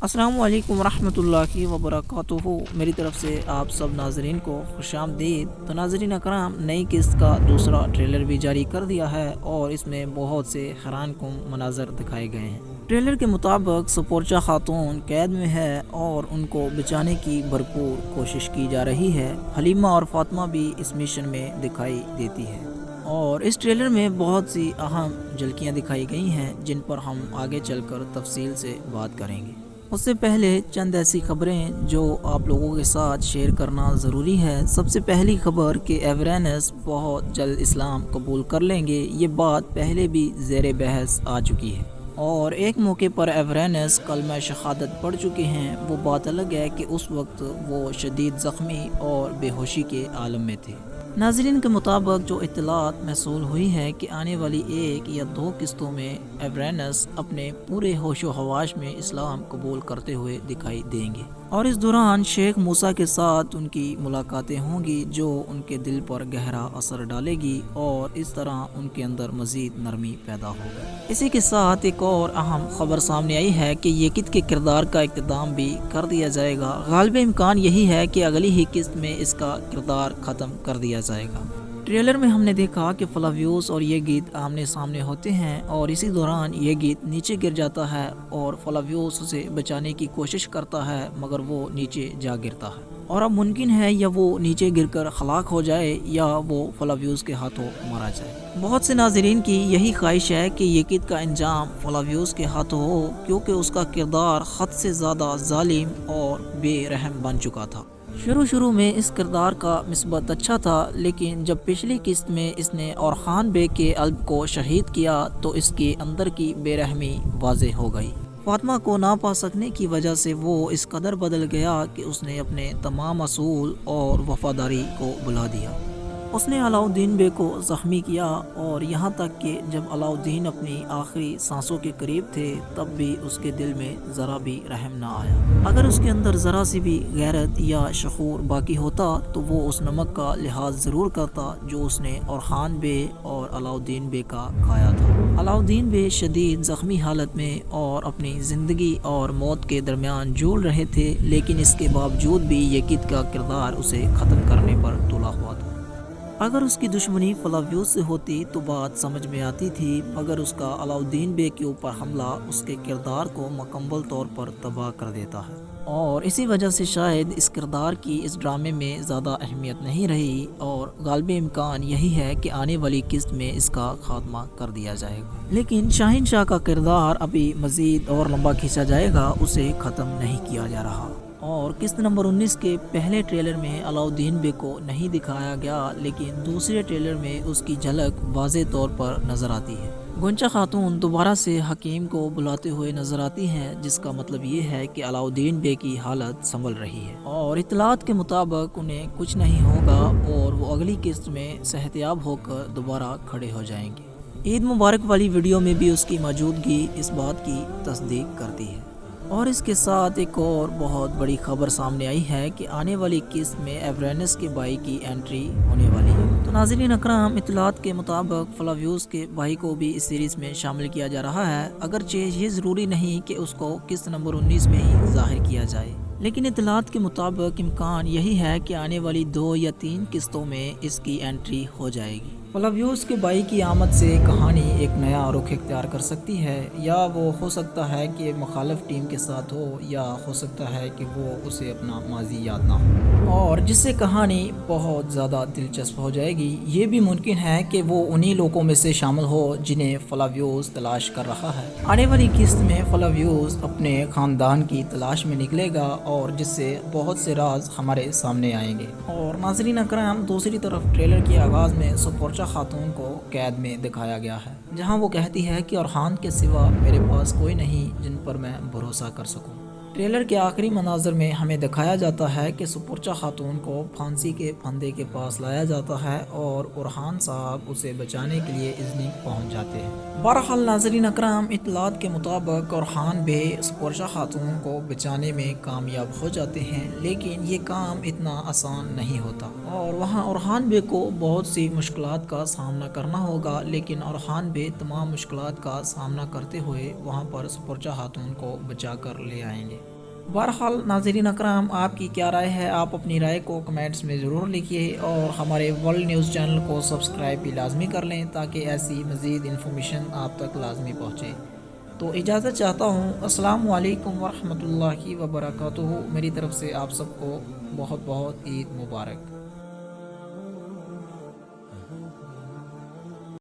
السلام علیکم ورحمۃ اللہ وبرکاتہ۔ میری طرف سے آپ سب ناظرین کو خوش آمدید۔ تو ناظرین اکرام، نئی قسط کا دوسرا ٹریلر بھی جاری کر دیا ہے اور اس میں بہت سے حیران کن مناظر دکھائے گئے ہیں۔ ٹریلر کے مطابق سپورچا خاتون قید میں ہے اور ان کو بچانے کی بھرپور کوشش کی جا رہی ہے۔ حلیمہ اور فاطمہ بھی اس مشن میں دکھائی دیتی ہے اور اس ٹریلر میں بہت سی اہم جھلکیاں دکھائی گئی ہیں جن پر ہم آگے چل کر تفصیل سے بات کریں گے۔ اس سے پہلے چند ایسی خبریں جو آپ لوگوں کے ساتھ شیئر کرنا ضروری ہے۔ سب سے پہلی خبر کہ ایورینس بہت جلد اسلام قبول کر لیں گے، یہ بات پہلے بھی زیر بحث آ چکی ہے اور ایک موقع پر ایورینس کلمہ شہادت پڑھ چکے ہیں۔ وہ بات الگ ہے کہ اس وقت وہ شدید زخمی اور بے ہوشی کے عالم میں تھے۔ ناظرین کے مطابق جو اطلاعات موصول ہوئی ہے کہ آنے والی 1 یا 2 قسطوں میں ایورینس اپنے پورے ہوش و حواس میں اسلام قبول کرتے ہوئے دکھائی دیں گے اور اس دوران شیخ موسیٰ کے ساتھ ان کی ملاقاتیں ہوں گی جو ان کے دل پر گہرا اثر ڈالے گی اور اس طرح ان کے اندر مزید نرمی پیدا ہوگی۔ اسی کے ساتھ ایک اور اہم خبر سامنے آئی ہے کہ یکت کے کردار کا اختتام بھی کر دیا جائے گا۔ غالب امکان یہی ہے کہ اگلی ہی قسط میں اس کا کردار ختم کر دیا جائے گا۔ ٹریلر میں ہم نے دیکھا کہ فلاویوس اور یہ گیت آمنے سامنے ہوتے ہیں اور اسی دوران یہ گیت نیچے گر جاتا ہے اور فلاویوس اسے بچانے کی کوشش کرتا ہے مگر وہ نیچے جا گرتا ہے اور اب ممکن ہے یا وہ نیچے گر کر ہلاک ہو جائے یا وہ فلاویوس کے ہاتھوں مارا جائے۔ بہت سے ناظرین کی یہی خواہش ہے کہ یہ گیت کا انجام فلاویوس کے ہاتھوں ہو کیونکہ اس کا کردار حد سے زیادہ ظالم اور بے رحم بن چکا تھا۔ شروع میں اس کردار کا مثبت اچھا تھا لیکن جب پچھلی قسط میں اس نے اورخان بے کے قلب کو شہید کیا تو اس کے اندر کی بے رحمی واضح ہو گئی۔ فاطمہ کو نہ پا سکنے کی وجہ سے وہ اس قدر بدل گیا کہ اس نے اپنے تمام اصول اور وفاداری کو بھلا دیا۔ اس نے علاؤالدین بے کو زخمی کیا اور یہاں تک کہ جب علاؤالدین اپنی آخری سانسوں کے قریب تھے تب بھی اس کے دل میں ذرا بھی رحم نہ آیا۔ اگر اس کے اندر ذرا سی بھی غیرت یا شعور باقی ہوتا تو وہ اس نمک کا لحاظ ضرور کرتا جو اس نے اورخان بے اور علاؤالدین بے کا کھایا تھا۔ علاؤالدین بے شدید زخمی حالت میں اور اپنی زندگی اور موت کے درمیان جھول رہے تھے لیکن اس کے باوجود بھی یکت کا کردار اسے ختم کرنے پر تلا ہوا تھا۔ اگر اس کی دشمنی فلاویوس سے ہوتی تو بات سمجھ میں آتی تھی مگر اس کا علاؤالدین بے کے اوپر حملہ اس کے کردار کو مکمل طور پر تباہ کر دیتا ہے اور اسی وجہ سے شاید اس کردار کی اس ڈرامے میں زیادہ اہمیت نہیں رہی اور غالب امکان یہی ہے کہ آنے والی قسط میں اس کا خاتمہ کر دیا جائے گا۔ لیکن شاہین شاہ کا کردار ابھی مزید اور لمبا کھینچا جائے گا، اسے ختم نہیں کیا جا رہا اور قسط نمبر 19 کے پہلے ٹریلر میں علاؤالدین بے کو نہیں دکھایا گیا لیکن دوسرے ٹریلر میں اس کی جھلک واضح طور پر نظر آتی ہے۔ گنچا خاتون دوبارہ سے حکیم کو بلاتے ہوئے نظر آتی ہیں جس کا مطلب یہ ہے کہ علاؤالدین بے کی حالت سنبھل رہی ہے اور اطلاعات کے مطابق انہیں کچھ نہیں ہوگا اور وہ اگلی قسط میں صحتیاب ہو کر دوبارہ کھڑے ہو جائیں گے۔ عید مبارک والی ویڈیو میں بھی اس کی موجودگی اس بات کی تصدیق کرتی ہے۔ اور اس کے ساتھ ایک اور بہت بڑی خبر سامنے آئی ہے کہ آنے والی قسط میں ایورینس کے بھائی کی انٹری ہونے والی ہے۔ تو ناظرین اکرام، اطلاعات کے مطابق فلاویوس کے بھائی کو بھی اس سیریز میں شامل کیا جا رہا ہے، اگرچہ یہ ضروری نہیں کہ اس کو قسط نمبر 19 میں ہی ظاہر کیا جائے لیکن اطلاعات کے مطابق امکان یہی ہے کہ آنے والی 2 یا 3 قسطوں میں اس کی انٹری ہو جائے گی۔ فلاویوس کے بھائی کی آمد سے کہانی ایک نیا رخ اختیار کر سکتی ہے، یا وہ ہو سکتا ہے کہ مخالف ٹیم کے ساتھ ہو یا ہو سکتا ہے کہ وہ اسے اپنا ماضی یاد نہ ہو اور جس سے کہانی بہت زیادہ دلچسپ ہو جائے گی۔ یہ بھی ممکن ہے کہ وہ انہی لوگوں میں سے شامل ہو جنہیں فلاویوس تلاش کر رہا ہے۔ آنے والی قسط میں فلاویوس اپنے خاندان کی تلاش میں نکلے گا اور جس سے بہت سے راز ہمارے سامنے آئیں گے۔ اور ناظرین اکرام، دوسری طرف ٹریلر کے آغاز میں سپورچا خاتون کو قید میں دکھایا گیا ہے جہاں وہ کہتی ہے کہ اورخان کے سوا میرے پاس کوئی نہیں جن پر میں بھروسہ کر سکوں۔ ٹریلر کے آخری مناظر میں ہمیں دکھایا جاتا ہے کہ سپورچا خاتون کو پھانسی کے پھندے کے پاس لایا جاتا ہے اور اورخان صاحب اسے بچانے کے لیے ازنی پہنچ جاتے ہیں۔ بہرحال ناظرین اکرام، اطلاعات کے مطابق اورخان بے سپورچا خاتون کو بچانے میں کامیاب ہو جاتے ہیں لیکن یہ کام اتنا آسان نہیں ہوتا اور وہاں اورخان بے کو بہت سی مشکلات کا سامنا کرنا ہوگا لیکن اورخان بے تمام مشکلات کا سامنا کرتے ہوئے وہاں پر سپورچا خاتون کو بچا کر لے آئیں گے۔ بہرحال ناظرین اکرام، آپ کی کیا رائے ہے؟ آپ اپنی رائے کو کمنٹس میں ضرور لکھیے اور ہمارے ورلڈ نیوز چینل کو سبسکرائب بھی لازمی کر لیں تاکہ ایسی مزید انفارمیشن آپ تک لازمی پہنچے۔ تو اجازت چاہتا ہوں، السلام علیکم ورحمۃ اللہ وبرکاتہ۔ میری طرف سے آپ سب کو بہت بہت عید مبارک۔